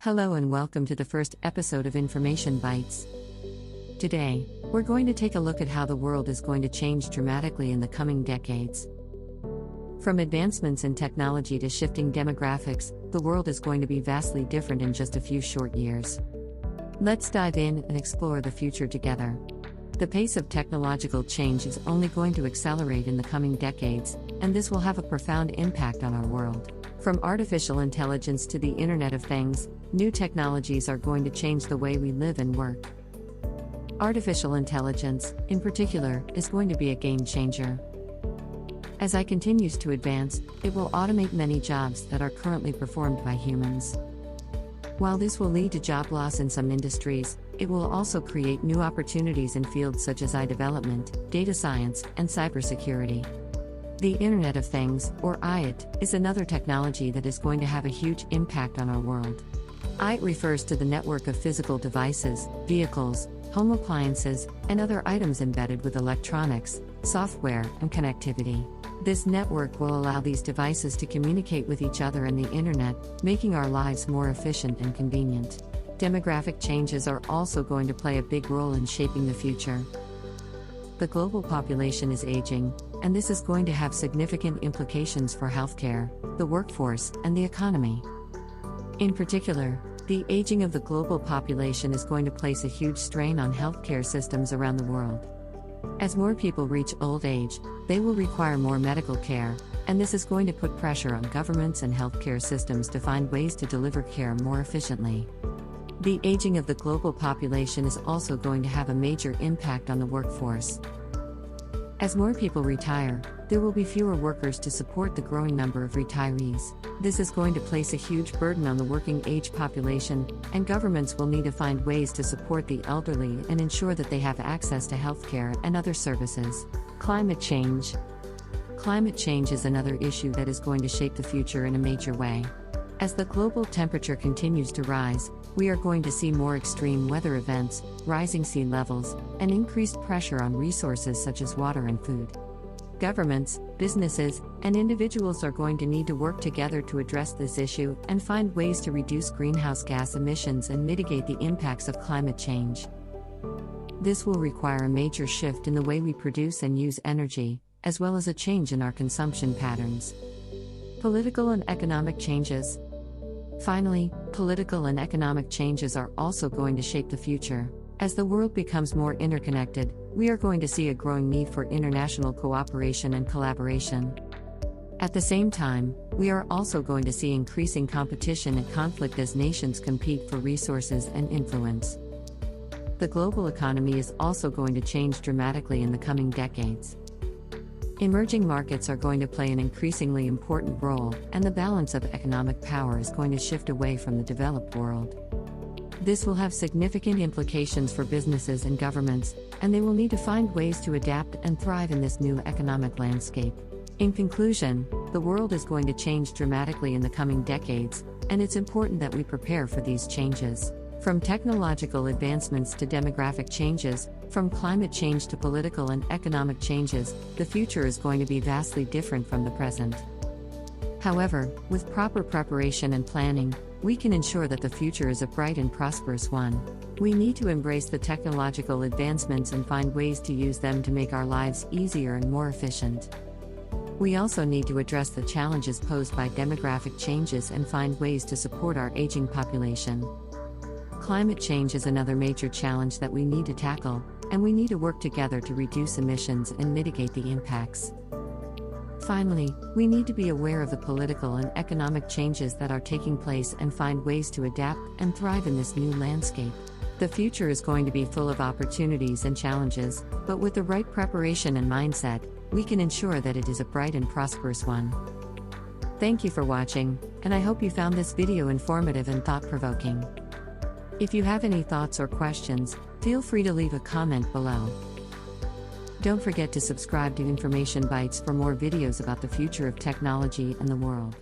Hello and welcome to the first episode of Information Bytes. Today, we're going to take a look at how the world is going to change dramatically in the coming decades. From advancements in technology to shifting demographics, the world is going to be vastly different in just a few short years. Let's dive in and explore the future together. The pace of technological change is only going to accelerate in the coming decades, and this will have a profound impact on our world. From artificial intelligence to the Internet of Things, new technologies are going to change the way we live and work. Artificial intelligence, in particular, is going to be a game changer. As AI continues to advance, it will automate many jobs that are currently performed by humans. While this will lead to job loss in some industries, it will also create new opportunities in fields such as AI development, data science, and cybersecurity. The Internet of Things, or IoT, is another technology that is going to have a huge impact on our world. IoT refers to the network of physical devices, vehicles, home appliances, and other items embedded with electronics, software, and connectivity. This network will allow these devices to communicate with each other and the Internet, making our lives more efficient and convenient. Demographic changes are also going to play a big role in shaping the future. The global population is aging, and this is going to have significant implications for healthcare, the workforce, and the economy. In particular, the aging of the global population is going to place a huge strain on healthcare systems around the world. As more people reach old age, they will require more medical care, and this is going to put pressure on governments and healthcare systems to find ways to deliver care more efficiently. The aging of the global population is also going to have a major impact on the workforce. As more people retire, there will be fewer workers to support the growing number of retirees. This is going to place a huge burden on the working age population, and governments will need to find ways to support the elderly and ensure that they have access to healthcare and other services. Climate change. Climate change is another issue that is going to shape the future in a major way. As the global temperature continues to rise, we are going to see more extreme weather events, rising sea levels, and increased pressure on resources such as water and food. Governments, businesses, and individuals are going to need to work together to address this issue and find ways to reduce greenhouse gas emissions and mitigate the impacts of climate change. This will require a major shift in the way we produce and use energy, as well as a change in our consumption patterns. Political and economic changes. Finally, political and economic changes are also going to shape the future. As the world becomes more interconnected, we are going to see a growing need for international cooperation and collaboration. At the same time, we are also going to see increasing competition and conflict as nations compete for resources and influence. The global economy is also going to change dramatically in the coming decades. Emerging markets are going to play an increasingly important role, and the balance of economic power is going to shift away from the developed world. This will have significant implications for businesses and governments, and they will need to find ways to adapt and thrive in this new economic landscape. In conclusion, the world is going to change dramatically in the coming decades, and it's important that we prepare for these changes. From technological advancements to demographic changes, from climate change to political and economic changes, the future is going to be vastly different from the present. However, with proper preparation and planning, we can ensure that the future is a bright and prosperous one. We need to embrace the technological advancements and find ways to use them to make our lives easier and more efficient. We also need to address the challenges posed by demographic changes and find ways to support our aging population. Climate change is another major challenge that we need to tackle, and we need to work together to reduce emissions and mitigate the impacts. Finally, we need to be aware of the political and economic changes that are taking place and find ways to adapt and thrive in this new landscape. The future is going to be full of opportunities and challenges, but with the right preparation and mindset, we can ensure that it is a bright and prosperous one. Thank you for watching, and I hope you found this video informative and thought-provoking. If you have any thoughts or questions, feel free to leave a comment below. Don't forget to subscribe to Information Bytes for more videos about the future of technology and the world.